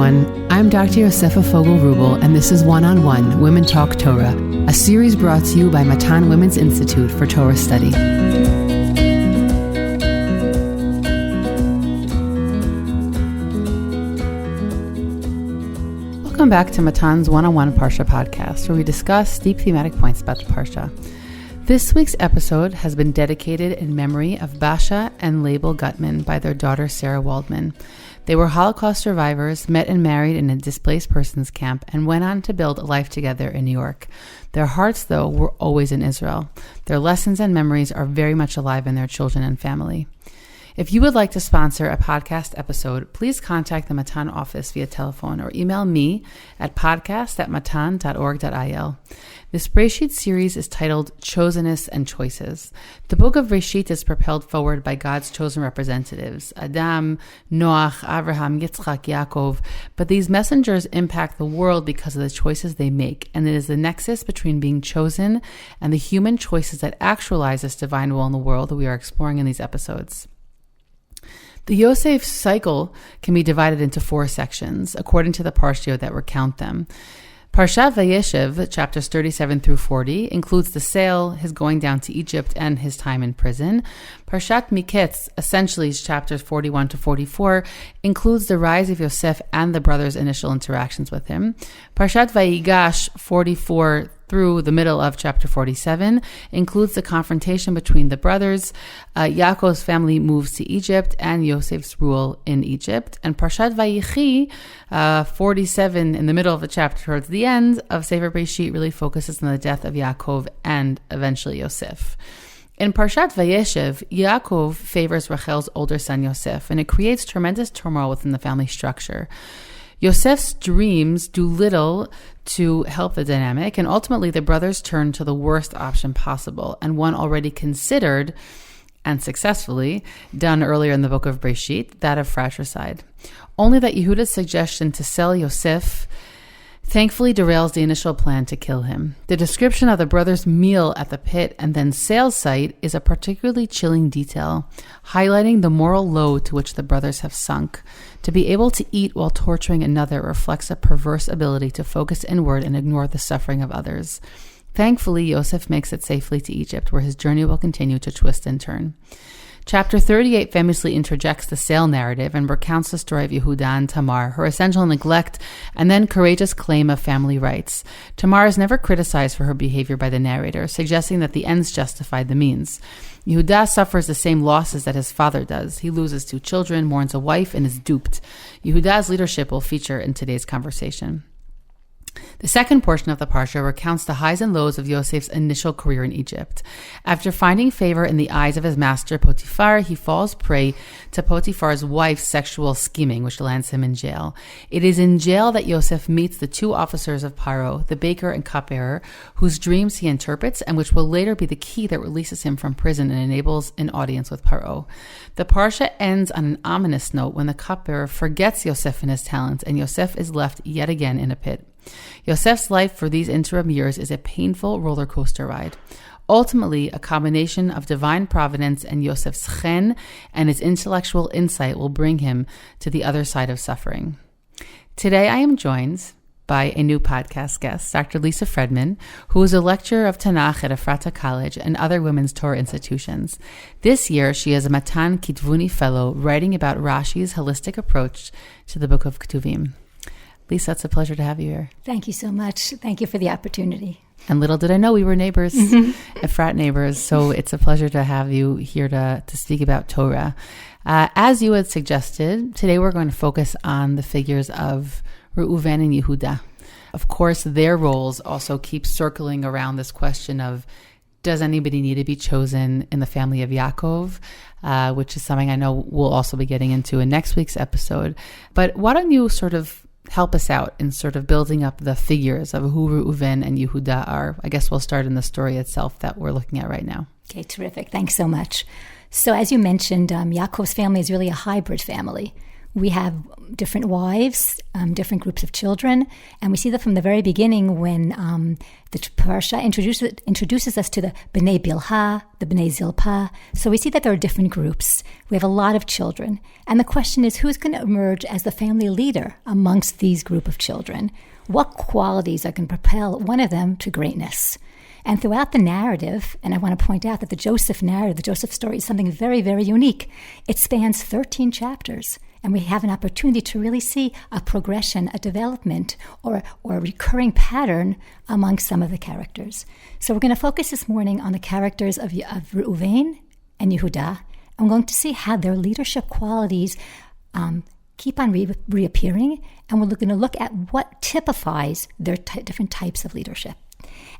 everyone. I'm Dr. Yosefa Fogel-Rubel, and this is One-on-One Women Talk Torah, a series brought to you by Matan Women's Institute for Torah Study. Welcome back to Matan's One-on-One Parsha podcast, where we discuss deep thematic points about the Parsha. This week's episode has been dedicated in memory of Basha and Leible Guttman by their daughter Sarah Waldman. They were Holocaust survivors, met and married in a displaced persons camp, and went on to build a life together in New York. Their hearts, though, were always in Israel. Their lessons and memories are very much alive in their children and family. If you would like to sponsor a podcast episode, please contact the Matan office via telephone or email me at podcast@matan.org.il. This Bereshit series is titled Choseness and Choices. The book of Bereshit is propelled forward by God's chosen representatives, Adam, Noach, Avraham, Yitzchak, Yaakov, but these messengers impact the world because of the choices they make, and it is the nexus between being chosen and the human choices that actualize this divine will in the world that we are exploring in these episodes. The Yosef cycle can be divided into 4 sections, according to the Parshat that recount them. Parshat Vayeshev, chapters 37 through 40, includes the sale, his going down to Egypt, and his time in prison. Parshat Miketz, essentially chapters 41 to 44, includes the rise of Yosef and the brothers' initial interactions with him. Parshat Vayigash, 44 through the middle of chapter 47, includes the confrontation between the brothers, Yaakov's family moves to Egypt, and Yosef's rule in Egypt. And Parshat Vayichi, 47, in the middle of the chapter towards the end of Sefer Bereshit, really focuses on the death of Yaakov and eventually Yosef. In Parshat Vayeshev, Yaakov favors Rachel's older son Yosef, and it creates tremendous turmoil within the family structure. Yosef's dreams do little to help the dynamic, and ultimately the brothers turn to the worst option possible, and one already considered and successfully done earlier in the book of Bereshit, that of fratricide. Only that Yehuda's suggestion to sell Yosef thankfully derails the initial plan to kill him. The description of the brothers' meal at the pit and then sale site is a particularly chilling detail, highlighting the moral low to which the brothers have sunk. To be able to eat while torturing another reflects a perverse ability to focus inward and ignore the suffering of others. Thankfully, Yosef makes it safely to Egypt, where his journey will continue to twist and turn. Chapter 38 famously interjects the sale narrative and recounts the story of Yehuda and Tamar, her essential neglect and then courageous claim of family rights. Tamar is never criticized for her behavior by the narrator, suggesting that the ends justified the means. Yehuda suffers the same losses that his father does. He loses 2 children, mourns a wife, and is duped. Yehuda's leadership will feature in today's conversation. The second portion of the Parsha recounts the highs and lows of Yosef's initial career in Egypt. After finding favor in the eyes of his master Potiphar, he falls prey to Potiphar's wife's sexual scheming, which lands him in jail. It is in jail that Yosef meets the 2 officers of Paro, the baker and cupbearer, whose dreams he interprets and which will later be the key that releases him from prison and enables an audience with Paro. The Parsha ends on an ominous note when the cupbearer forgets Yosef and his talents, and Yosef is left yet again in a pit. Yosef's life for these interim years is a painful roller coaster ride. Ultimately, a combination of divine providence and Yosef's chen and his intellectual insight will bring him to the other side of suffering. Today I am joined by a new podcast guest, Dr. Lisa Fredman, who is a lecturer of Tanakh at Ephrata College and other women's Torah institutions. This year, she is a Matan Kitvuni Fellow, writing about Rashi's holistic approach to the Book of Ketuvim. Lisa, it's a pleasure to have you here. Thank you so much. Thank you for the opportunity. And little did I know we were neighbors, Efrat neighbors, so it's a pleasure to have you here to speak about Torah. As you had suggested, today we're going to focus on the figures of Reuven and Yehuda. Of course, their roles also keep circling around this question of, does anybody need to be chosen in the family of Yaakov? Which is something I know we'll also be getting into in next week's episode. But why don't you sort of help us out in sort of building up the figures of who Reuven and Yehuda are? I guess we'll start in the story itself that we're looking at right now. Okay, terrific. Thanks so much. So as you mentioned, Yaakov's family is really a hybrid family. We have different wives, different groups of children, and we see that from the very beginning when the Parsha introduces us to the Bnei Bilha, the Bnei Zilpah. So we see that there are different groups. We have a lot of children. And the question is, who's going to emerge as the family leader amongst these group of children? What qualities are going to propel one of them to greatness? And throughout the narrative, and I want to point out that the Joseph narrative, the Joseph story, is something very, very unique. It spans 13 chapters, and we have an opportunity to really see a progression, a development, or a recurring pattern among some of the characters. So we're going to focus this morning on the characters of Reuven and Yehuda, and we're going to see how their leadership qualities keep on reappearing, and we're going to look at what typifies their different types of leadership.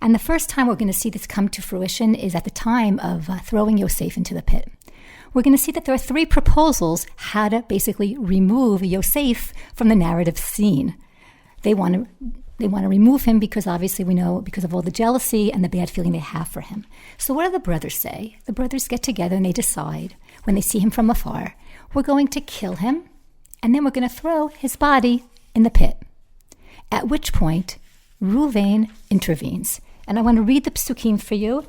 And the first time we're going to see this come to fruition is at the time of throwing Yosef into the pit. We're going to see that there are 3 proposals how to basically remove Yosef from the narrative scene. They want to remove him because obviously we know because of all the jealousy and the bad feeling they have for him. So what do the brothers say? The brothers get together and they decide, when they see him from afar, we're going to kill him and then we're going to throw his body in the pit. At which point, Reuven intervenes. And I want to read the psukim for you,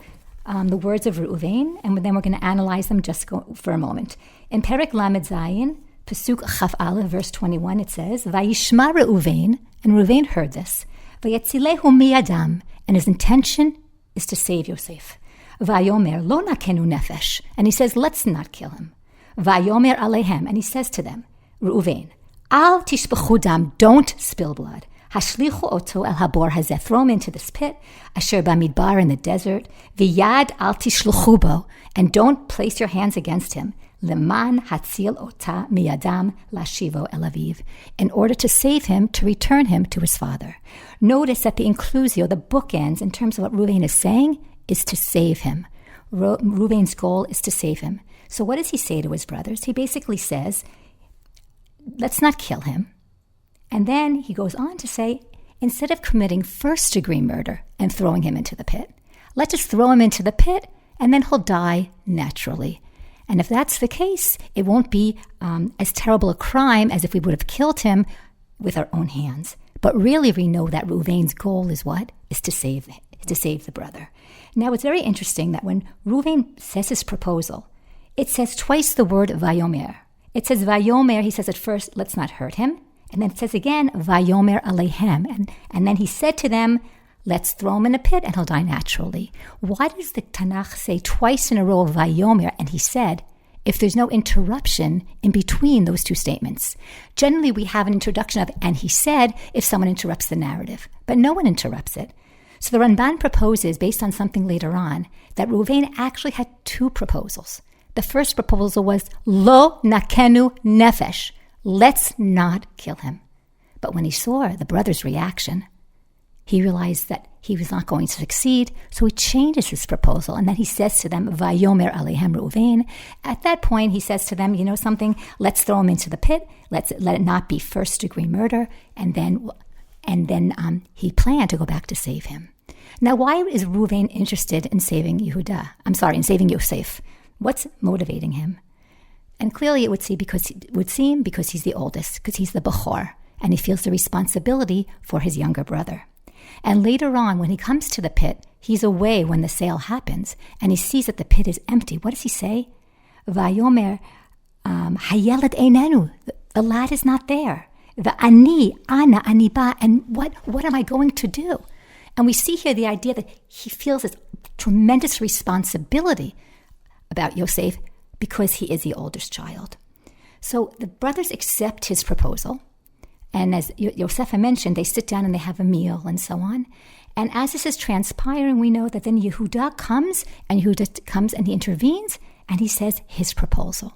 the words of Reuven, and then we're going to analyze them just for a moment. In Perek Lamed Zayin, Pasuk Chaf Aleph, verse 21, it says, Vayishma Reuven, and Reuven heard this, Vayetzilehu miyadam, and his intention is to save Yosef. Vayomer lo nakenu nefesh, and he says, let's not kill him. Vayomer alehem, and he says to them, Reuven, al tishbechu dam, don't spill blood. Hashlichu oto el habor hazeh, throw him into this pit, asher bamidbar, in the desert, v'yad al tishluchu bo, and don't place your hands against him, leman hatzil ota miyadam lashivo el aviv, in order to save him, to return him to his father. Notice that the inclusio, the bookends, in terms of what Reuven is saying, is to save him. Reuven's goal is to save him. So what does he say to his brothers? He basically says, let's not kill him. And then he goes on to say, instead of committing first-degree murder and throwing him into the pit, let's just throw him into the pit and then he'll die naturally. And if that's the case, it won't be as terrible a crime as if we would have killed him with our own hands. But really, we know that Reuven's goal is what? Is to save the brother. Now, it's very interesting that when Reuven says his proposal, it says twice the word Vayomer. It says Vayomer, he says at first, let's not hurt him. And then it says again, Vayomer alehem. And then he said to them, let's throw him in a pit and he'll die naturally. Why does the Tanakh say twice in a row Vayomer and he said, if there's no interruption in between those two statements? Generally, we have an introduction of, and he said, if someone interrupts the narrative. But no one interrupts it. So the Ramban proposes, based on something later on, that Reuven actually had 2 proposals. The first proposal was, Lo nakenu nefesh. Let's not kill him. But when he saw the brother's reaction, he realized that he was not going to succeed, so he changes his proposal, and then he says to them, Vayomer alehem Reuven. At that point, he says to them, you know something, let's throw him into the pit, let it not be first-degree murder, and then he planned to go back to save him. Now, why is Reuven interested in saving in saving Yosef? What's motivating him? And clearly it would seem because he's the oldest, because he's the Bechor, and he feels the responsibility for his younger brother. And later on, when he comes to the pit, he's away when the sale happens, and he sees that the pit is empty. What does he say? Vayomer, hayelet einenu, the lad is not there. V'ani, ana, ani ba, and what am I going to do? And we see here the idea that he feels this tremendous responsibility about Yosef, because he is the oldest child. So the brothers accept his proposal. And as Yosefa mentioned, they sit down and they have a meal and so on. And as this is transpiring, we know that then Yehuda comes and he intervenes and he says his proposal.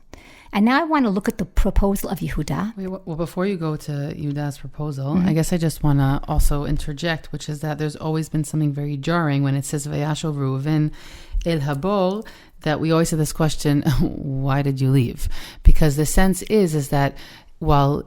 And now I want to look at the proposal of Yehuda. Well, before you go to Yehuda's proposal, I guess I just want to also interject, which is that there's always been something very jarring when it says Vayeshev Reuven el habor, that we always have this question, why did you leave? Because the sense is that while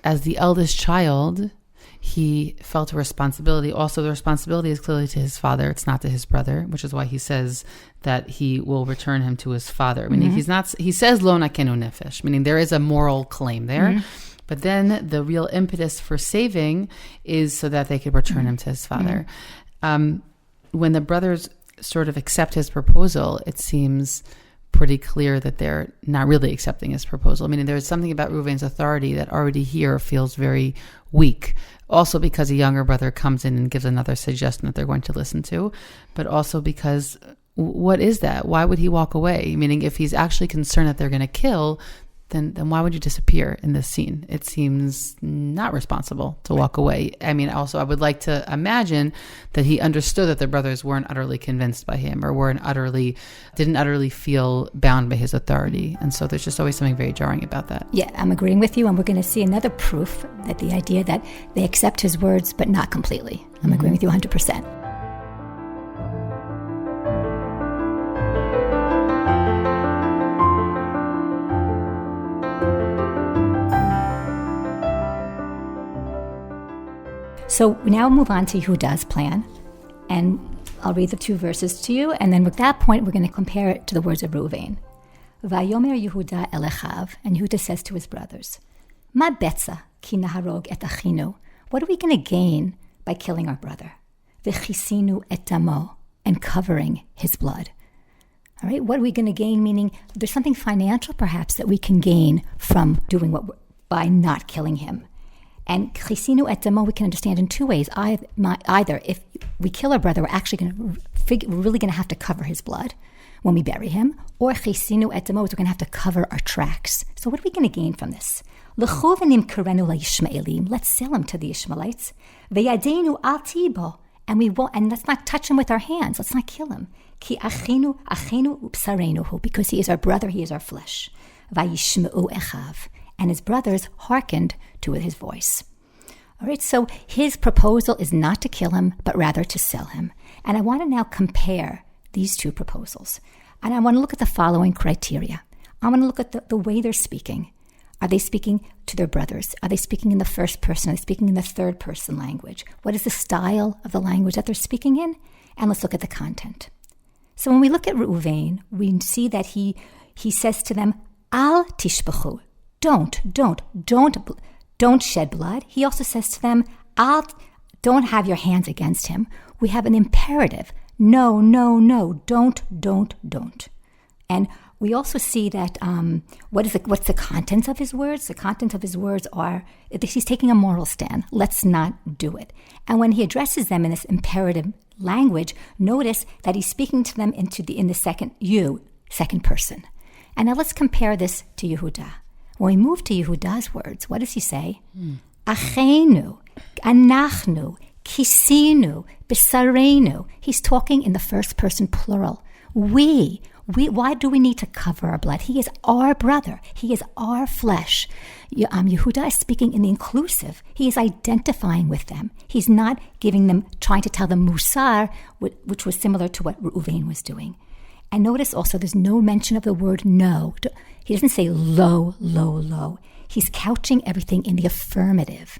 as the eldest child, he felt a responsibility. Also, the responsibility is clearly to his father. It's not to his brother, which is why he says that he will return him to his father. Meaning he says, lo nakenu nefesh, meaning there is a moral claim there. But then the real impetus for saving is so that they could return him to his father. When the brothers sort of accept his proposal, it seems pretty clear that they're not really accepting his proposal. I mean, there's something about Reuven's authority that already here feels very weak. Also because a younger brother comes in and gives another suggestion that they're going to listen to, but also because what is that? Why would he walk away? Meaning, if he's actually concerned that they're going to kill, then why would you disappear in this scene? It seems not responsible to walk away. I mean, also, I would like to imagine that he understood that the brothers weren't utterly convinced by him, or didn't utterly feel bound by his authority. And so there's just always something very jarring about that. Yeah, I'm agreeing with you, and we're going to see another proof that the idea that they accept his words, but not completely. I'm agreeing with you 100%. So we now move on to Yehuda's plan, and I'll read the 2 verses to you, and then at that point we're going to compare it to the words of Reuven. Vayomer Yehuda el Achav, and Yehuda says to his brothers, Ma betza ki naharog et achinu. What are we going to gain by killing our brother? V'chisinu et damo, and covering his blood. All right, what are we going to gain? Meaning there's something financial perhaps that we can gain from doing by not killing him. And chisinu et damo we can understand in 2 ways. Either if we kill our brother, we're actually we're really going to have to cover his blood when we bury him, or chisinu et damo, we're going to have to cover our tracks. So what are we going to gain from this? L'chovenim karenu la'Yishmaelim. Let's sell him to the Ishmaelites. Ve'yadenu al tibo, and we won't. And let's not touch him with our hands. Let's not kill him. Ki achinu upsarenuhu, because he is our brother, he is our flesh. Vayishmeu echav. And his brothers hearkened to his voice. All right, so his proposal is not to kill him, but rather to sell him. And I want to now compare these 2 proposals. And I want to look at the following criteria. I want to look at the way they're speaking. Are they speaking to their brothers? Are they speaking in the first person? Are they speaking in the third person language? What is the style of the language that they're speaking in? And let's look at the content. So when we look at Reuven, we see that he says to them, Al tishbachu. Don't shed blood. He also says to them, don't have your hands against him. We have an imperative. No, don't. And we also see that what's the contents of his words? The contents of his words are he's taking a moral stand. Let's not do it. And when he addresses them in this imperative language, notice that he's speaking to them in the second person. And now let's compare this to Yehuda. When we move to Yehuda's words, what does he say? Achenu, anachnu, kisinu, besarenu. He's talking in the first person plural. We, why do we need to cover our blood? He is our brother. He is our flesh. Yehuda is speaking in the inclusive. He is identifying with them. He's not trying to tell them musar, which was similar to what Reuven was doing. And notice also there's no mention of the word no. He doesn't say low. He's couching everything in the affirmative.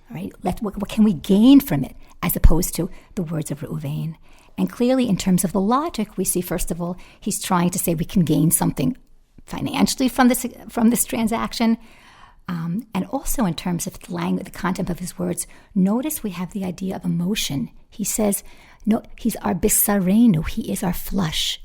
All right? What can we gain from it as opposed to the words of Reuven? And clearly in terms of the logic, we see, first of all, he's trying to say we can gain something financially from this transaction. And also in terms of the content of his words, notice we have the idea of emotion. He says, no, he's our bisarenu. He is our flesh.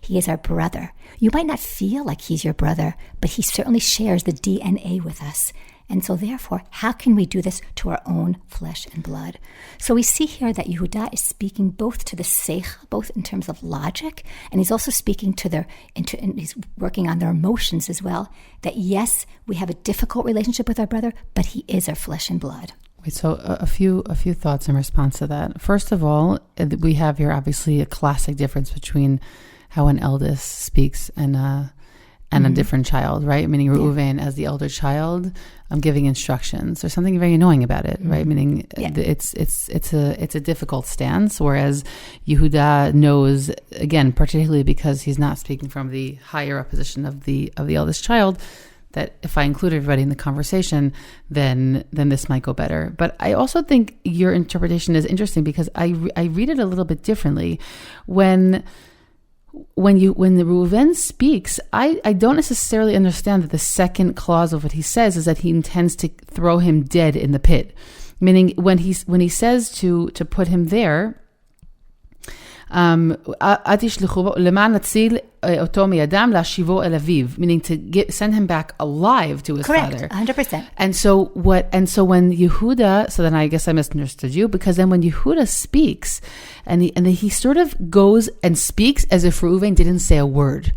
He is our brother. You might not feel like he's your brother, but he certainly shares the DNA with us. And so therefore, how can we do this to our own flesh and blood? So we see here that Yehuda is speaking both to the seich, both in terms of logic, and he's also speaking to and he's working on their emotions as well, that yes, we have a difficult relationship with our brother, but he is our flesh and blood. Wait, so a few thoughts in response to that. First of all, we have here obviously a classic difference between how an eldest speaks and a different child, right? Meaning Reuven as the elder child, giving instructions. There's something very annoying about it, right? Meaning it's a difficult stance, whereas Yehuda knows, again, particularly because he's not speaking from the higher up position of the eldest child, that if I include everybody in the conversation, then this might go better. But I also think your interpretation is interesting because I read it a little bit differently. When when the Reuven speaks, I don't necessarily understand that the second clause of what he says is that he intends to throw him dead in the pit. Meaning when he says to put him there, meaning to send him back alive to his father. 100%. And so when Yehuda, so then I guess I misunderstood you, because then when Yehuda speaks, and he sort of goes and speaks as if Reuven didn't say a word,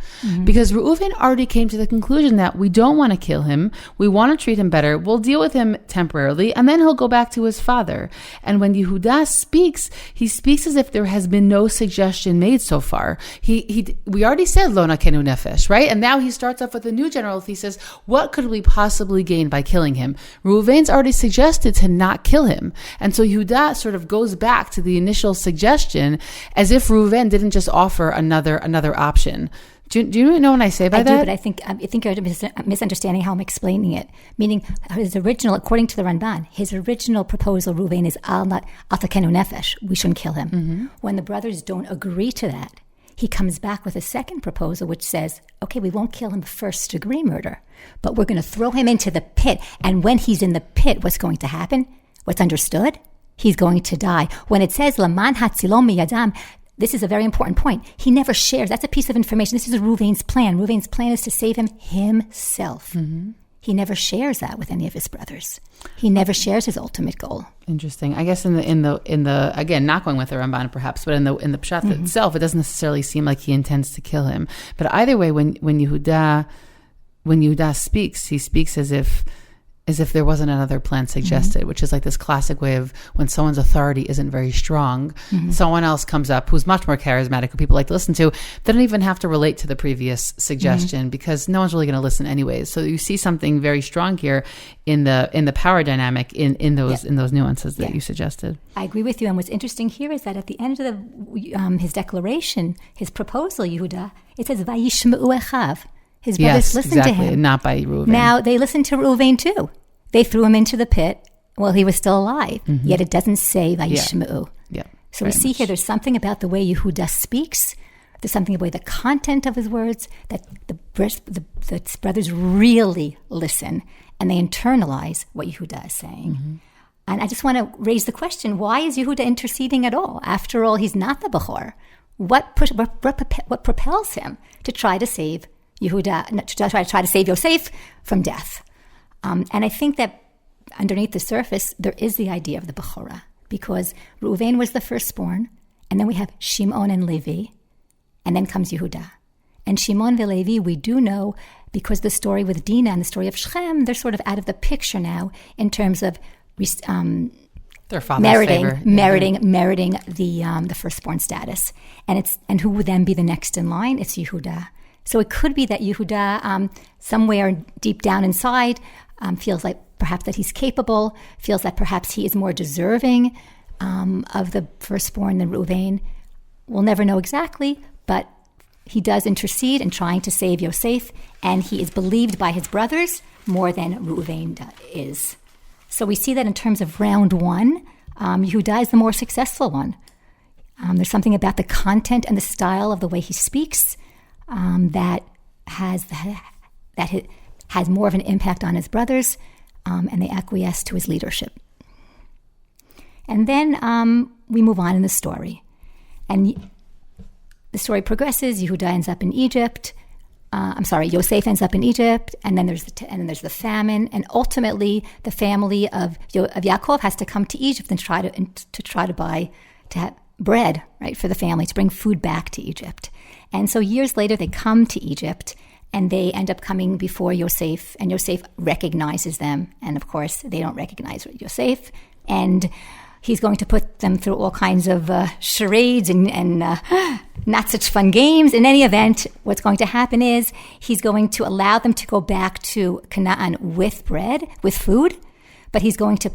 because Reuven already came to the conclusion that we don't want to kill him, we want to treat him better, we'll deal with him temporarily, and then he'll go back to his father. And when Yehuda speaks, he speaks as if there has been no suggestion made so far. We already said lo nakenu nefesh, right? And now he starts off with a new general thesis. What could we possibly gain by killing him? Reuven's already suggested to not kill him. And so Yehuda sort of goes back to the initial suggestion as if Reuven didn't just offer another option. Do you know what I say by that? I do, but I think you're misunderstanding how I'm explaining it. Meaning, his original, according to the Ramban, his original proposal, Reuven, is al takenu nefesh. We shouldn't kill him. When the brothers don't agree to that, he comes back with a second proposal, which says, okay, we won't kill him first-degree murder, but we're going to throw him into the pit. And when he's in the pit, what's going to happen? What's understood? He's going to die. When it says, Laman hatzilom miyadam, this is a very important point. He never shares. That's a piece of information. This is Reuven's plan. Reuven's plan is to save him himself. He never shares that with any of his brothers. He never shares his ultimate goal. Interesting. I guess in the again, not going with the Ramban perhaps, but in the Parshat itself, it doesn't necessarily seem like he intends to kill him. But either way, when Yehuda speaks, he speaks as if there wasn't another plan suggested, which is like this classic way of when someone's authority isn't very strong, someone else comes up who's much more charismatic, who people like to listen to. They don't even have to relate to the previous suggestion because no one's really going to listen anyways. So you see something very strong here in the power dynamic in those nuances that you suggested. I agree with you. And what's interesting here is that at the end of his declaration, his proposal, Yehuda, it says Vayishmeu echav. His brothers listened to him. Not by Reuven. Now, they listened to Reuven too. They threw him into the pit while he was still alive. Yet it doesn't say Vayishmeu. Yeah. So we see here there's something about the way Yehuda speaks. There's something about the content of his words that the brothers really listen and they internalize what Yehuda is saying. And I just want to raise the question, why is Yehuda interceding at all? After all, he's not the Bechor. What propels him to try to save Yehuda, to try to save Yosef from death? And I think that underneath the surface, there is the idea of the Bechorah, because Reuven was the firstborn, and then we have Shimon and Levi, and then comes Yehuda. And Shimon and Levi, we do know, because the story with Dinah and the story of Shechem, they're sort of out of the picture now in terms of their father's favor. meriting the firstborn status. And who would then be the next in line? It's Yehuda. So it could be that Yehuda, somewhere deep down inside, feels like perhaps that he's capable, feels that perhaps he is more deserving of the firstborn than Reuven. We'll never know exactly, but he does intercede in trying to save Yosef, and he is believed by his brothers more than Reuven is. So we see that in terms of round one, Yehuda is the more successful one. There's something about the content and the style of the way he speaks that has more of an impact on his brothers, and they acquiesce to his leadership. And then we move on in the story. And the story progresses. Yehuda ends up in Egypt. Yosef ends up in Egypt, and then there's the famine, and ultimately the family of Yaakov has to come to Egypt and try to have bread, right, for the family, to bring food back to Egypt. And so years later they come to Egypt, and they end up coming before Yosef, and Yosef recognizes them, and of course they don't recognize Yosef, and he's going to put them through all kinds of charades and not such fun games. In any event, what's going to happen is he's going to allow them to go back to Canaan with bread, with food, but he's going to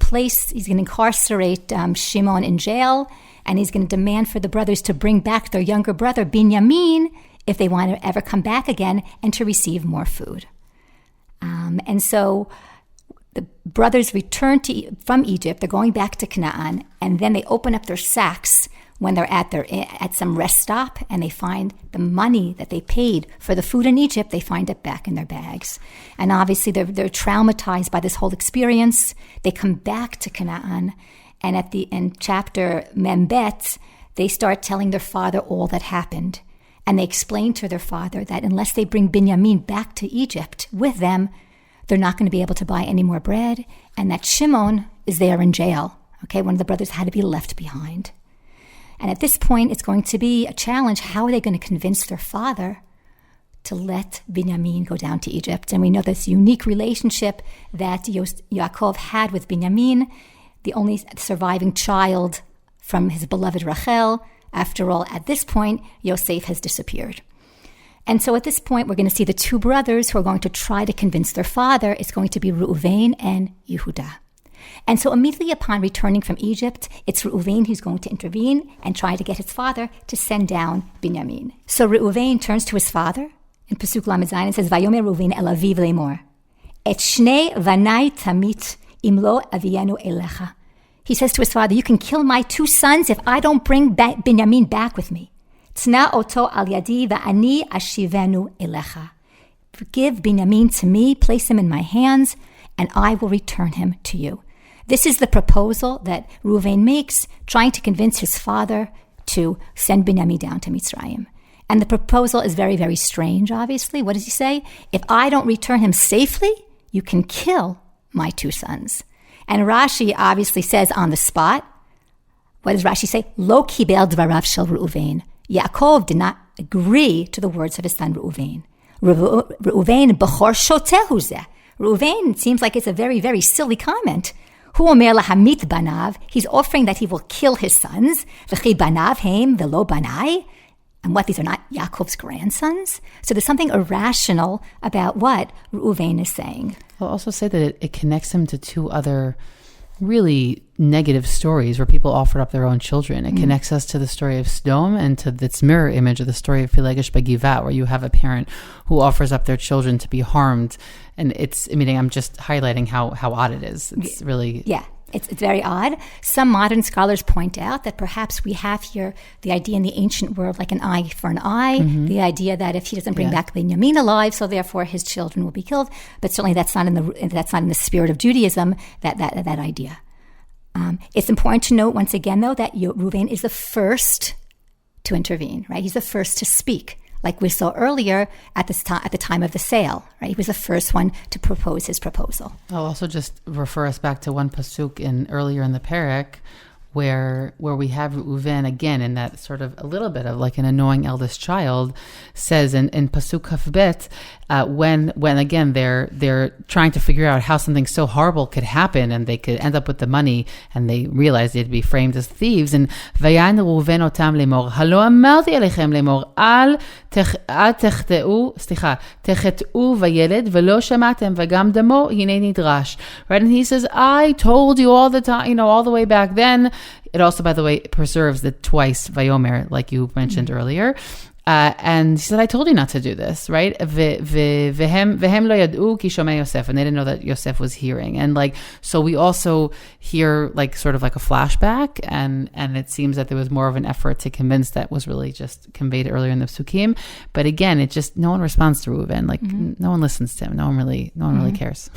incarcerate Shimon in jail, and he's going to demand for the brothers to bring back their younger brother, Binyamin, if they want to ever come back again and to receive more food. And so the brothers return from Egypt. They're going back to Canaan, and then they open up their sacks when they're at some rest stop and they find the money that they paid for the food in Egypt, they find it back in their bags. And obviously they're traumatized by this whole experience. They come back to Canaan, and in chapter Membet, they start telling their father all that happened. And they explain to their father that unless they bring Binyamin back to Egypt with them, they're not going to be able to buy any more bread, and that Shimon is there in jail. Okay, one of the brothers had to be left behind. And at this point, it's going to be a challenge. How are they going to convince their father to let Binyamin go down to Egypt? And we know this unique relationship that Yaakov had with Binyamin, the only surviving child from his beloved Rachel. After all, at this point, Yosef has disappeared. And so at this point, we're going to see the two brothers who are going to try to convince their father. It's going to be Reuven and Yehuda. And so immediately upon returning from Egypt, it's Reuven who's going to intervene and try to get his father to send down Binyamin. So Reuven turns to his father in Pasuk Lamed Zayin and says, Vayomer Reuven el aviv lemor, et shnei vanai tamit imlo avienu elecha. He says to his father, you can kill my two sons if I don't bring Binyamin back with me. Tzna oto al yadi va'ani ashivenu elecha. Give Binyamin to me, place him in my hands, and I will return him to you. This is the proposal that Reuven makes, trying to convince his father to send Binyamin down to Mitzrayim. And the proposal is very, very strange, obviously. What does he say? If I don't return him safely, you can kill my two sons. And Rashi obviously says on the spot, what does Rashi say? Lo kibel dvarav shel Reuven. Yaakov did not agree to the words of his son Reuven. Reuven b'chor shotehu zeh. Reuven, it seems like it's a very, very silly comment. Hu omer lahamit banav. He's offering that he will kill his sons. V'chi banav heim v'lo banai. And what, these are not Yaakov's grandsons? So there's something irrational about what Reuven is saying. I'll also say that it connects him to two other really negative stories where people offered up their own children. It connects us to the story of Sodom and to its mirror image of the story of Philegesh Begivat, where you have a parent who offers up their children to be harmed. And I'm just highlighting how odd it is. It's really... Yeah. It's very odd. Some modern scholars point out that perhaps we have here the idea in the ancient world like an eye for an eye, the idea that if he doesn't bring back Binyamin alive, so therefore his children will be killed. But certainly that's not in the spirit of Judaism, that idea. It's important to note once again, though, that Reuven is the first to intervene, right? He's the first to speak. Like we saw earlier at the time of the sale, right? He was the first one to propose his proposal. I'll also just refer us back to one pasuk earlier in the parak, where we have Reuven again in that sort of a little bit of like an annoying eldest child, says in pasuk Kafbet, when again they're trying to figure out how something so horrible could happen and they could end up with the money, and they realize they'd be framed as thieves. And Vayan Reuven otam lemor, halo amarti alechem lemor, al techet'u vayeled velo shamatem vagam damo hine nidrash. Right, and he says, I told you all the time, all the way back then. It also, by the way, preserves the twice Vayomer, like you mentioned earlier. And he said, I told you not to do this, right? Vehem lo yad'u ki shomei Yosef, and they didn't know that Yosef was hearing. And so we also hear sort of like a flashback, and it seems that there was more of an effort to convince that was really just conveyed earlier in the Psukim. But again, no one responds to Reuven. No one listens to him. No one really cares.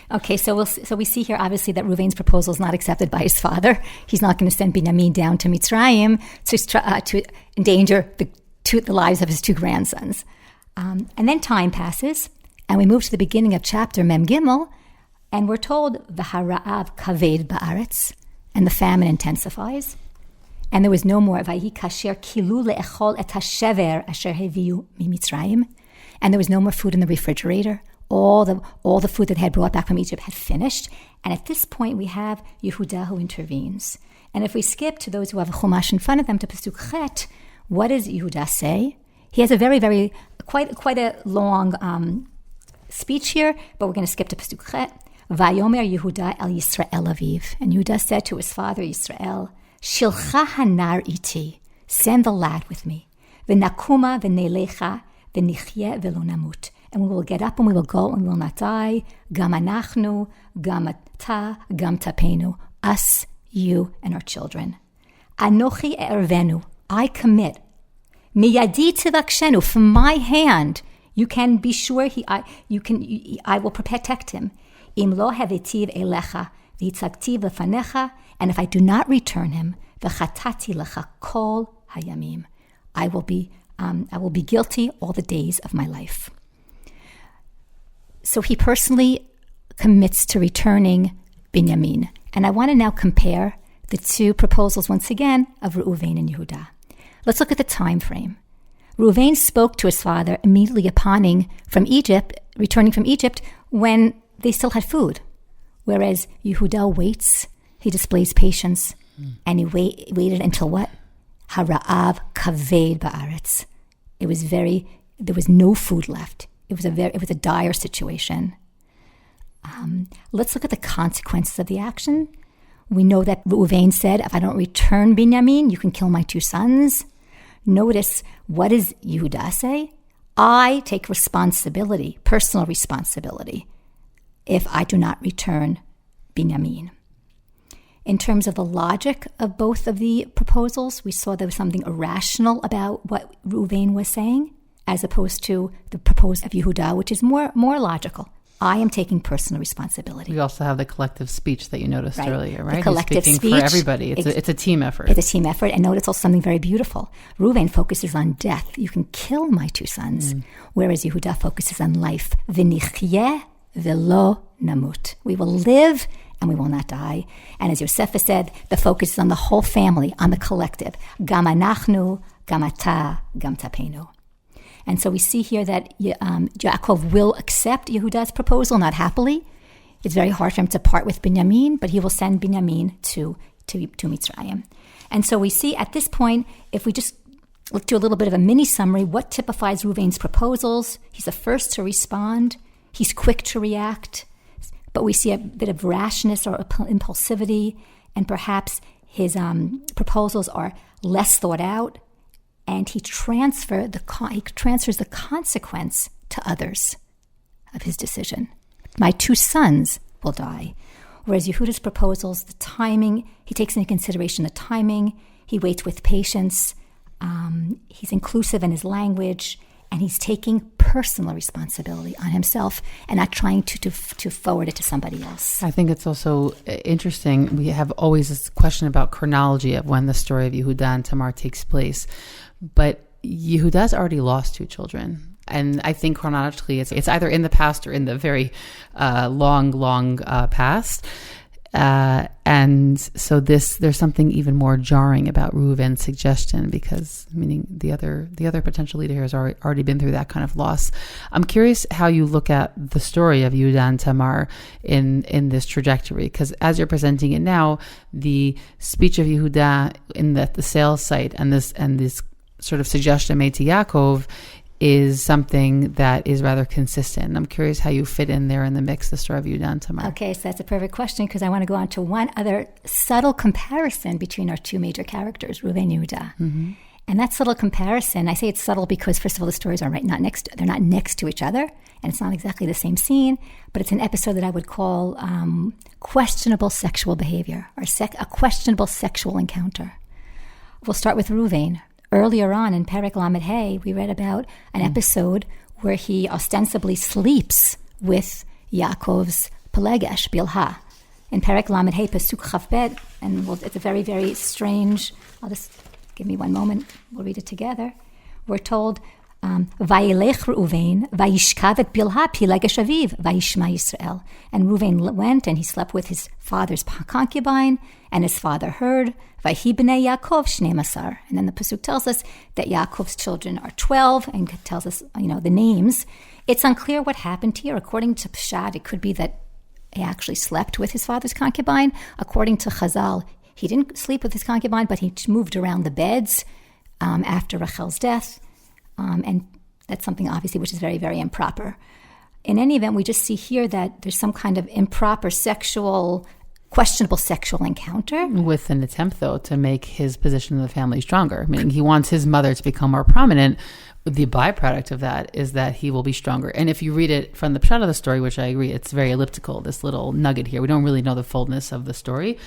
Okay, so we see here obviously that Reuven's proposal is not accepted by his father. He's not going to send Binyamin down to Mitzrayim to endanger the lives of his two grandsons. And then time passes, and we move to the beginning of chapter Mem Gimel, and we're told V'hara'av kaved ba'aretz, and the famine intensifies, and there was no more Vayi kasher kilu le'echol et hashever asher heviu miMitzrayim, and there was no more food in the refrigerator. All the food that they had brought back from Egypt had finished. And at this point, we have Yehuda who intervenes. And if we skip to those who have a chumash in front of them to Pasuk Chet, what does Yehuda say? He has a very, very, quite a long speech here, but we're going to skip to Pasuk Chet. Vayomer Yehuda el Yisrael aviv. And Yehuda said to his father Yisrael, Shilcha hanar iti, send the lad with me. V'nakuma v'nelecha v'nichye v'lo namut. And we will get up and we will go and we will not die. Gam anachnu, gam ata, gam tapenu. Us, you, and our children. Anochi ervenu, I commit. Miyadi tivakshenu, from my hand, you can be sure I will protect him. Im lo havetiv elecha, v'hitzagtiv lefanecha, and if I do not return him, v'chatati lecha kol hayamim, I will be guilty all the days of my life. So he personally commits to returning Binyamin. And I want to now compare the two proposals once again of Reuven and Yehuda. Let's look at the time frame. Reuven spoke to his father immediately upon returning from Egypt, when they still had food. Whereas Yehuda waits, he displays patience, and he waited until what? Hara'av kaved ba'aretz. There was no food left. It was a dire situation. Let's look at the consequences of the action. We know that Reuven said, if I don't return Binyamin, you can kill my 2 sons. Notice, what does Yehuda say? I take responsibility, personal responsibility, if I do not return Binyamin. In terms of the logic of both of the proposals, we saw there was something irrational about what Reuven was saying, as opposed to the proposal of Yehuda, which is more logical. I am taking personal responsibility. We also have the collective speech that you noticed earlier, right? The collective He's speaking for everybody. It's a team effort. It's a team effort. And notice also something very beautiful. Reuven focuses on death. You can kill my 2 sons. Whereas Yehuda focuses on life. V'nichyeh v'lo namut. We will live and we will not die. And as Yosef said, the focus is on the whole family, on the collective. Gam anachnu, gam ata, gam tapenu. And so we see here that Yaakov will accept Yehuda's proposal, not happily. It's very hard for him to part with Binyamin, but he will send Binyamin to Mitzrayim. And so we see at this point, if we just look to a little bit of a mini summary, what typifies Reuven's proposals? He's the first to respond. He's quick to react. But we see a bit of rashness or impulsivity, and perhaps his proposals are less thought out. And he transfers the consequence to others of his decision. My 2 sons will die. Whereas Yehuda's proposals, the timing, he takes into consideration the timing, he waits with patience, he's inclusive in his language, and he's taking personal responsibility on himself and not trying to forward it to somebody else. I think it's also interesting. We have always this question about chronology of when the story of Yehuda and Tamar takes place. But Yehuda's already lost 2 children. And I think chronologically, it's either in the past or in the very long past. And so there's something even more jarring about Reuven's suggestion, because meaning the other potential leader here has already been through that kind of loss. I'm curious how you look at the story of Yehuda and Tamar in this trajectory, because as you're presenting it now, the speech of Yehuda in the sales site and this sort of suggestion made to Yaakov is something that is rather consistent. I'm curious how you fit in there in the mix, the story of Yehuda and Tamar. Okay, so that's a perfect question, because I want to go on to one other subtle comparison between our 2 major characters, Reuven and Yehuda. Mm-hmm. And that subtle comparison, I say it's subtle because, first of all, the stories are they're not next to each other, and it's not exactly the same scene, but it's an episode that I would call questionable sexual behavior, or a questionable sexual encounter. We'll start with Reuven. Earlier on in Perek Lamed Hey, we read about an episode where he ostensibly sleeps with Yaakov's Pelegesh, Bilha. In Perek Lamed Hey, Pasuk Chavbet, and it's a very, very strange, give me one moment, we'll read it together. We're told, Vayelech Reuven, Vayishkav et Bilha, Pelegesh Aviv, Vayishma Yisrael. And Reuven went and he slept with his father's concubine, and his father heard, Vayhi b'nei Yaakov shnei masar. And then the Pasuk tells us that Yaakov's children are 12, and tells us, the names. It's unclear what happened here. According to Parshat, it could be that he actually slept with his father's concubine. According to Chazal, he didn't sleep with his concubine, but he moved around the beds after Rachel's death. And that's something, obviously, which is very, very improper. In any event, we just see here that there's some kind of improper questionable sexual encounter. With an attempt, though, to make his position in the family stronger. Meaning he wants his mother to become more prominent. The byproduct of that is that he will be stronger. And if you read it from the Pshat of the story, which I agree, it's very elliptical, this little nugget here. We don't really know the fullness of the story.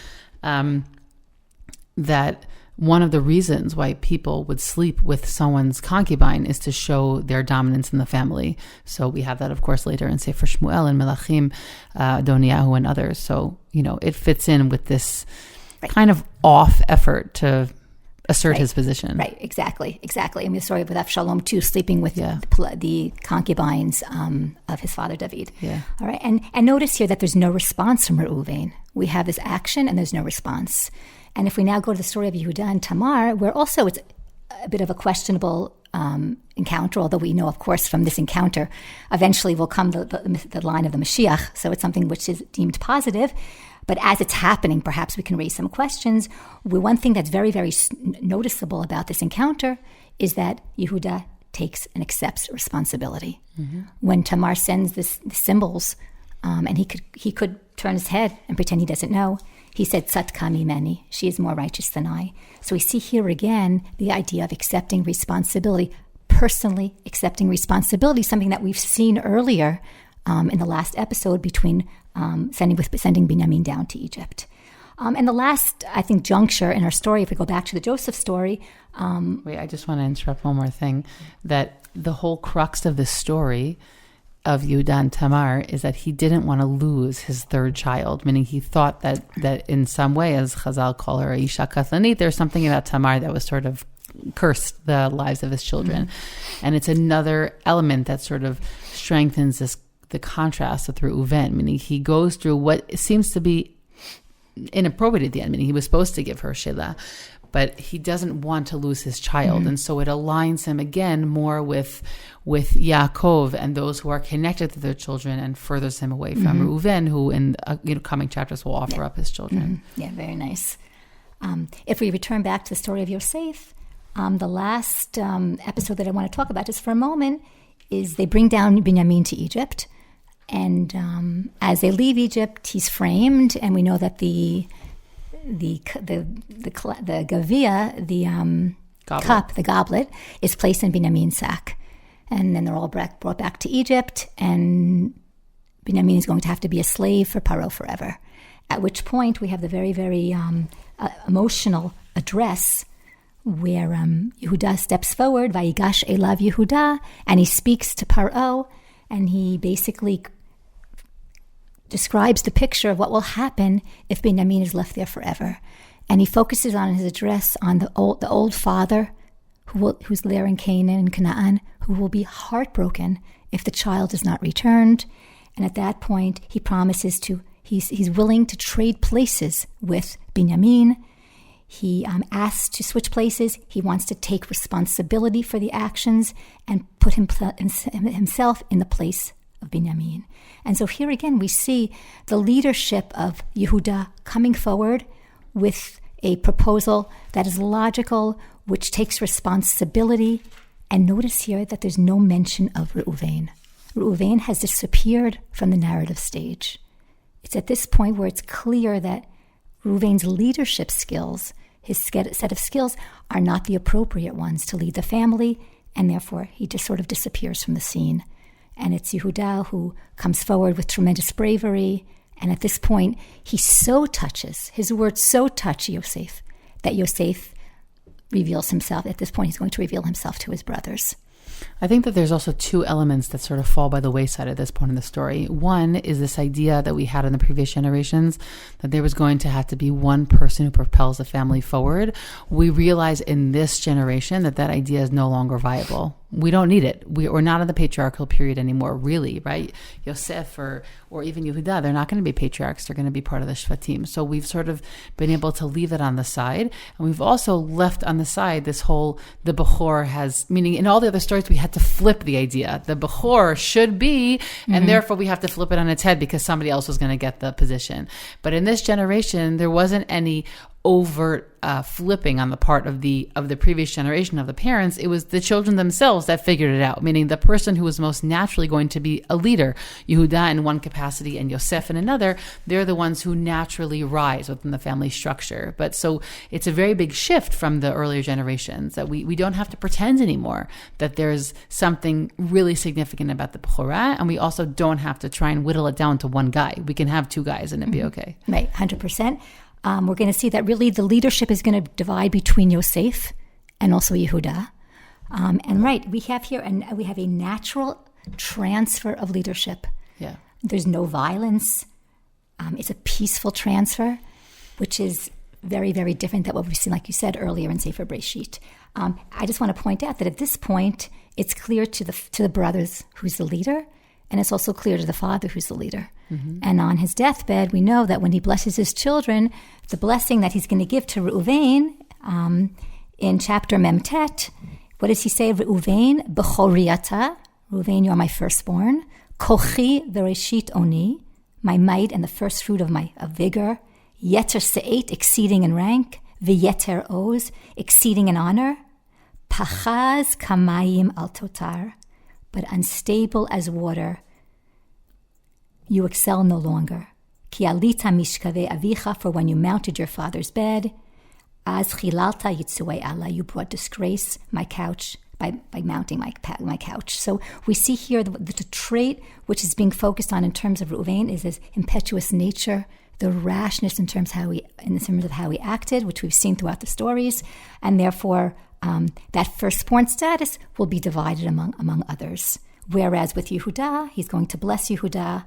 That one of the reasons why people would sleep with someone's concubine is to show their dominance in the family. So we have that, of course, later in Sefer Shmuel and Melachim, Adoniyahu and others. So, it fits in with this kind of off effort to assert his position. Right, exactly. I mean, the story of Avshalom too, sleeping with the concubines of his father David. Yeah. All right, and notice here that there's no response from Reuven. We have this action and there's no response. And if we now go to the story of Yehuda and Tamar, where also it's a bit of a questionable encounter, although we know, of course, from this encounter, eventually will come the line of the Mashiach, so it's something which is deemed positive. But as it's happening, perhaps we can raise some questions. One thing that's very, very noticeable about this encounter is that Yehuda takes and accepts responsibility. Mm-hmm. When Tamar sends the symbols, and he could turn his head and pretend he doesn't know, he said, Tzadka mimeni, she is more righteous than I. So we see here again the idea of accepting responsibility, personally accepting responsibility, something that we've seen earlier in the last episode between sending Binyamin down to Egypt. And the last, I think, juncture in our story, if we go back to the Joseph story. Wait, I just want to interrupt one more thing. That the whole crux of this story of Yehuda and Tamar is that he didn't want to lose his third child, meaning he thought that in some way, as Chazal call her, Isha Katlanit, there's something about Tamar that was sort of cursed the lives of his children. Mm-hmm. And it's another element that sort of strengthens the contrast with Reuven, meaning he goes through what seems to be inappropriate at the end, meaning he was supposed to give her Shelah, but he doesn't want to lose his child. Mm-hmm. And so it aligns him again more with Yaakov and those who are connected to their children, and furthers him away from Reuven, who in coming chapters will offer up his children. Mm-hmm. Yeah, very nice. If we return back to the story of Yosef, the last episode that I want to talk about just for a moment is they bring down Binyamin to Egypt. And as they leave Egypt, he's framed, and we know that the gavia, the cup, the goblet, is placed in Binyamin's sack. And then they're all brought back to Egypt, and Binyamin is going to have to be a slave for Paro forever. At which point we have the very, very emotional address where Yehuda steps forward, Vayigash Elav Yehuda, and he speaks to Paro, and he basically describes the picture of what will happen if Binyamin is left there forever. And he focuses on his address on the old father who's there in Canaan and Canaan, who will be heartbroken if the child is not returned. And at that point, he promises he's willing to trade places with Binyamin. He asks to switch places. He wants to take responsibility for the actions and put himself in the place of Binyamin. And so here again, we see the leadership of Yehuda coming forward with a proposal that is logical, which takes responsibility. And notice here that there's no mention of Reuven. Reuven has disappeared from the narrative stage. It's at this point where it's clear that Reuven's leadership skills, his set of skills, are not the appropriate ones to lead the family, and therefore he just sort of disappears from the scene. And it's Yehuda who comes forward with tremendous bravery, and at this point he so touches, his words so touch Yosef, that Yosef reveals himself. At this point he's going to reveal himself to his brothers. I think that there's also two elements that sort of fall by the wayside at this point in the story. One is this idea that we had in the previous generations that there was going to have to be one person who propels the family forward. We realize in this generation that idea is no longer viable. We don't need it. We're not in the patriarchal period anymore, really, right? Yosef or even Yehuda, they're not going to be patriarchs. They're going to be part of the Shvatim. So we've sort of been able to leave that on the side. And we've also left on the side this whole, the Bechor has, meaning in all the other stories, we had to flip the idea. The Bechor should be, and therefore we have to flip it on its head because somebody else was going to get the position. But in this generation, there wasn't any overt flipping on the part of the previous generation of the parents. It was the children themselves that figured it out, meaning the person who was most naturally going to be a leader, Yehuda in one capacity and Yosef in another, they're the ones who naturally rise within the family structure. But so it's a very big shift from the earlier generations that we don't have to pretend anymore that there's something really significant about the Bechorah, and we also don't have to try and whittle it down to one guy. We can have two guys and it'd be okay. Right, 100%. we're going to see that really the leadership is going to divide between Yosef and also Yehuda. We have here, and we have a natural transfer of leadership. Yeah. There's no violence. It's a peaceful transfer, which is very, very different than what we've seen, like you said earlier in Sefer Bereshit. I just want to point out that at this point, it's clear to the brothers who's the leader, and it's also clear to the father who's the leader. Mm-hmm. And on his deathbed, we know that when he blesses his children, the blessing that he's going to give to Reuven in chapter Memtet, what does he say? Reuven, b'choriyata. Reuven, you are my firstborn. Kochi v'reshit oni, my might and the first fruit of vigor. Yeter se'et, exceeding in rank. V'yeter oz, exceeding in honor. Pachaz kamayim al totar, but unstable as water, you excel no longer. Ki alita mishkave avicha, for when you mounted your father's bed, as chilalta yitzuei Allah, you brought disgrace my couch by mounting my couch. So we see here the trait which is being focused on in terms of Reuven is his impetuous nature, the rashness in terms of how he acted, which we've seen throughout the stories, and therefore that firstborn status will be divided among others. Whereas with Yehuda, he's going to bless Yehuda,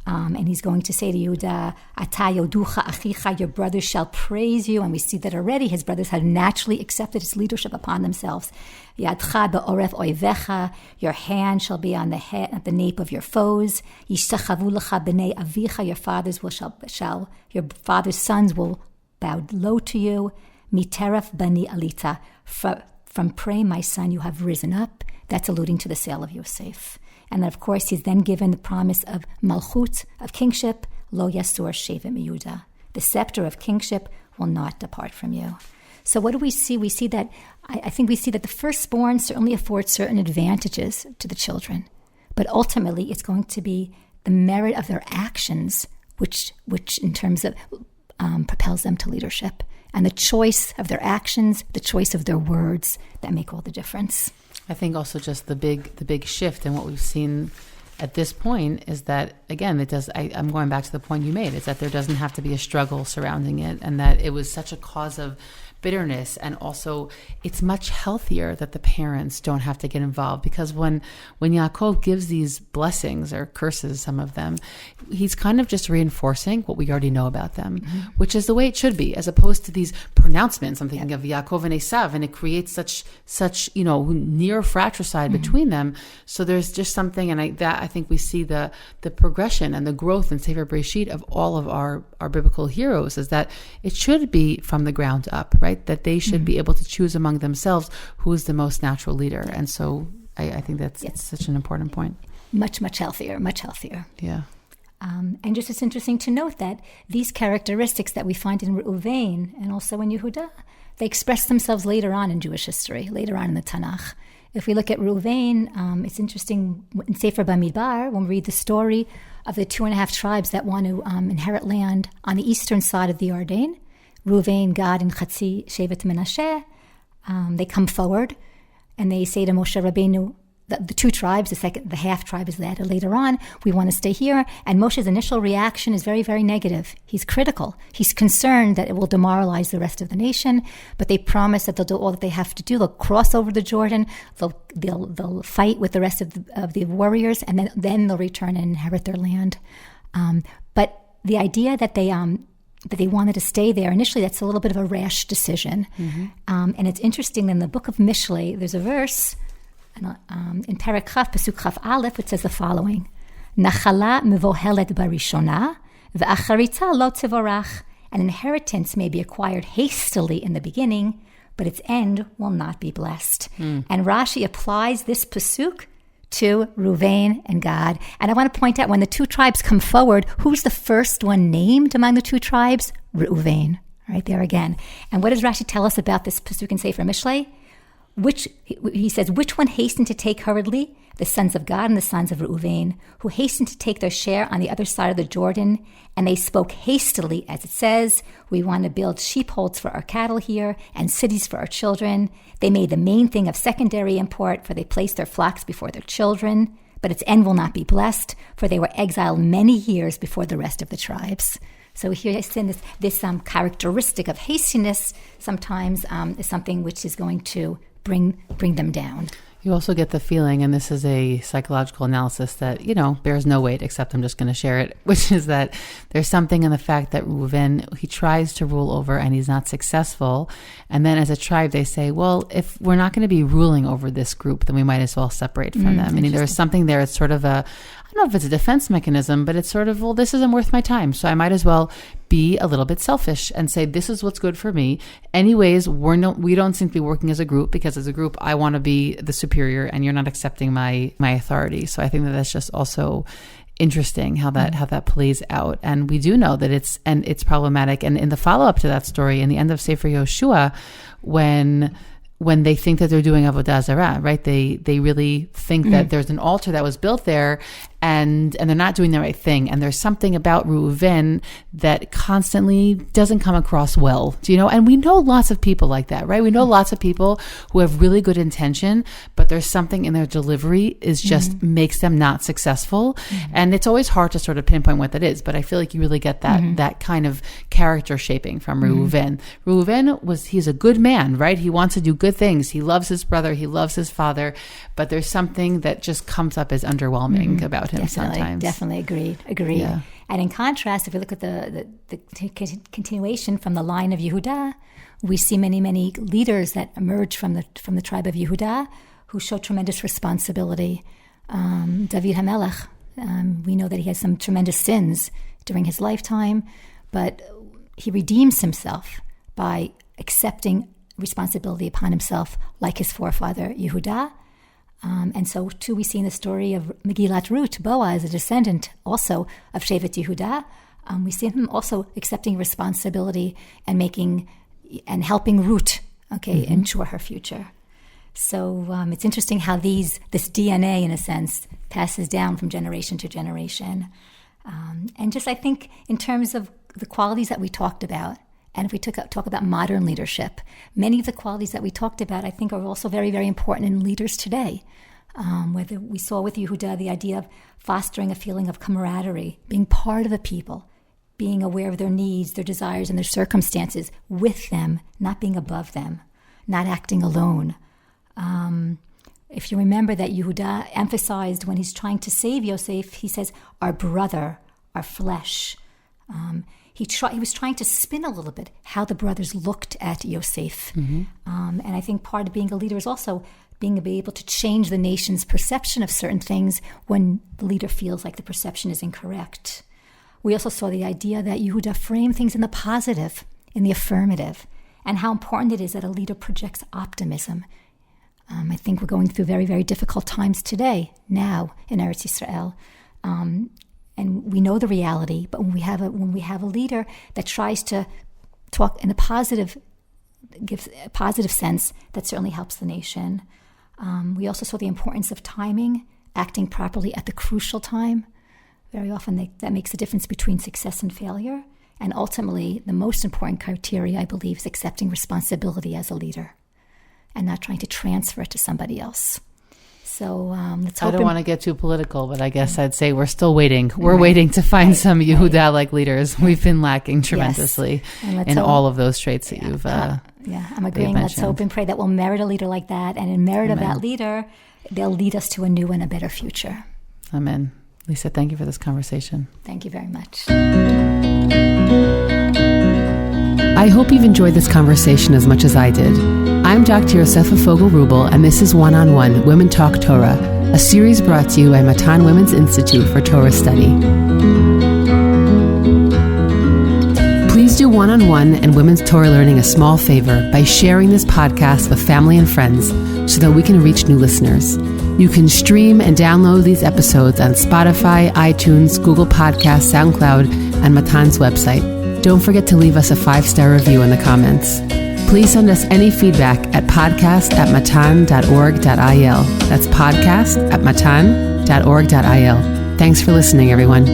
and he's going to say to Yehuda, Ata yoducha achicha, your brothers shall praise you. And we see that already his brothers have naturally accepted his leadership upon themselves. Yadcha be'oref oivecha, your hand shall be on the head, at the nape of your foes. Yishtachavu lecha b'nei avicha, your father's sons will bow low to you. Miteref bani alita, from prey, my son, you have risen up. That's alluding to the sale of Yosef. And then, of course, he's then given the promise of malchut, of kingship, lo yasur shevim Yehuda. The scepter of kingship will not depart from you. So what do we see? We see that, I think we see that the firstborn certainly affords certain advantages to the children. But ultimately, it's going to be the merit of their actions, which in terms of propels them to leadership. And the choice of their actions, the choice of their words, that make all the difference. I think also just the big shift in what we've seen at this point is that, again, I'm going back to the point you made, is that there doesn't have to be a struggle surrounding it, and that it was such a cause of bitterness, and also it's much healthier that the parents don't have to get involved, because when Yaakov gives these blessings or curses, some of them, he's kind of just reinforcing what we already know about them, mm-hmm. which is the way it should be, as opposed to these pronouncements. I'm thinking of Yaakov and Esav, and it creates such near fratricide mm-hmm. between them. So there's just something, and I think we see the progression and the growth in Sefer Bereshit of all of our biblical heroes, is that it should be from the ground up, right? That they should mm-hmm. be able to choose among themselves who is the most natural leader. And so I think that's such an important point. Much, much healthier, much healthier. Yeah. And just it's interesting to note that these characteristics that we find in Reuven and also in Yehuda, they express themselves later on in Jewish history, later on in the Tanakh. If we look at Reuven, it's interesting in Sefer Bamidbar, when we read the story of the 2.5 tribes that want to inherit land on the eastern side of the Jordan, Reuven, Gad, and Chatzi, Shevet Menashe, they come forward and they say to Moshe Rabbeinu, the 2 tribes, the half tribe is added later on, we want to stay here. And Moshe's initial reaction is very, very negative. He's critical. He's concerned that it will demoralize the rest of the nation, but they promise that they'll do all that they have to do. They'll cross over the Jordan, they'll fight with the rest of the warriors, and then they'll return and inherit their land. But the idea that they wanted to stay there, initially that's a little bit of a rash decision. Mm-hmm. And it's interesting, in the book of Mishlei, there's a verse, in Perek Chaf, Pasuk Chaf Aleph, it says the following: Nachala mevohelet barishona, ve'acharitza lo tzivorach. An inheritance may be acquired hastily in the beginning, but its end will not be blessed. And Rashi applies this pasuk to Reuven and Gad. And I want to point out, when the 2 tribes come forward, who's the first one named among the 2 tribes? Reuven, right there again. And what does Rashi tell us about this pasuk in Sefer Mishlei? He says, which one hastened to take hurriedly? The sons of Gad and the sons of Reuven, who hastened to take their share on the other side of the Jordan, and they spoke hastily, as it says, we want to build sheepfolds for our cattle here and cities for our children. They made the main thing of secondary import, for they placed their flocks before their children, but its end will not be blessed, for they were exiled many years before the rest of the tribes. So here this characteristic of hastiness sometimes is something which is going to bring them down. You also get the feeling, and this is a psychological analysis that, bears no weight, except I'm just going to share it, which is that there's something in the fact that Reuven, he tries to rule over and he's not successful. And then as a tribe, they say, well, if we're not going to be ruling over this group, then we might as well separate from them. Meaning there's something there. It's sort of I don't know if it's a defense mechanism, but it's sort of, well, this isn't worth my time. So I might as well be a little bit selfish and say, this is what's good for me. Anyways, we don't seem to be working as a group, because as a group, I want to be the superior and you're not accepting my authority. So I think that that's just also interesting how that plays out. And we do know that it's problematic. And in the follow-up to that story, in the end of Sefer Yoshua, when they think that they're doing Avodah Zarah, right? They really think that there's an altar that was built there, and they're not doing the right thing. And there's something about Reuven that constantly doesn't come across well, and we know lots of people like that, right? We know lots of people who have really good intention, but there's something in their delivery is just makes them not successful. And it's always hard to sort of pinpoint what that is, but I feel like you really get that kind of character shaping from Reuven. Reuven he's a good man, right? He wants to do good things. He loves his brother. He loves his father, but there's something that just comes up as underwhelming about him sometimes. Definitely agreed. Yeah. And in contrast, if we look at the continuation from the line of Yehuda, we see many leaders that emerge from the tribe of Yehuda who show tremendous responsibility. David HaMelech, we know that he has some tremendous sins during his lifetime, but he redeems himself by accepting responsibility upon himself, like his forefather Yehuda. And so, too, we see in the story of Megillat Ruth, Boaz, a descendant also of Shevet Yehuda. We see him also accepting responsibility and helping Ruth, ensure her future. So it's interesting how this DNA, in a sense, passes down from generation to generation. And just, I think, in terms of the qualities that we talked about, and if we talk about modern leadership, many of the qualities that we talked about, I think, are also very, very important in leaders today. Whether we saw with Yehuda the idea of fostering a feeling of camaraderie, being part of the people, being aware of their needs, their desires, and their circumstances with them, not being above them, not acting alone. If you remember that Yehuda emphasized when he's trying to save Yosef, he says, our brother, our flesh. He was trying to spin a little bit how the brothers looked at Yosef. And I think part of being a leader is also being able to change the nation's perception of certain things when the leader feels like the perception is incorrect. We also saw the idea that Yehuda framed things in the positive, in the affirmative, and how important it is that a leader projects optimism. I think we're going through very, very difficult times today, now, in Eretz Yisrael. And we know the reality, but when we have a leader that tries to talk in a positive, gives a positive sense, that certainly helps the nation. We also saw the importance of timing, acting properly at the crucial time. Very often that makes a difference between success and failure. And ultimately, the most important criteria, I believe, is accepting responsibility as a leader and not trying to transfer it to somebody else. So let's hope. I don't want to get too political, but I guess I'd say we're still waiting. We're waiting to find some Yehuda-like leaders. We've been lacking tremendously in all of those traits that you've I'm agreeing. Let's hope and pray that we'll merit a leader like that. And in merit of that leader, they'll lead us to a new and a better future. Amen. Lisa, thank you for this conversation. Thank you very much. I hope you've enjoyed this conversation as much as I did. I'm Dr. Yosefa Fogel-Rubel, and this is One-on-One Women Talk Torah, a series brought to you by Matan Women's Institute for Torah Study. Please do One-on-One and Women's Torah Learning a small favor by sharing this podcast with family and friends so that we can reach new listeners. You can stream and download these episodes on Spotify, iTunes, Google Podcasts, SoundCloud, and Matan's website. Don't forget to leave us a 5-star review in the comments. Please send us any feedback at podcast@matan.org.il. That's podcast@matan.org.il. Thanks for listening, everyone.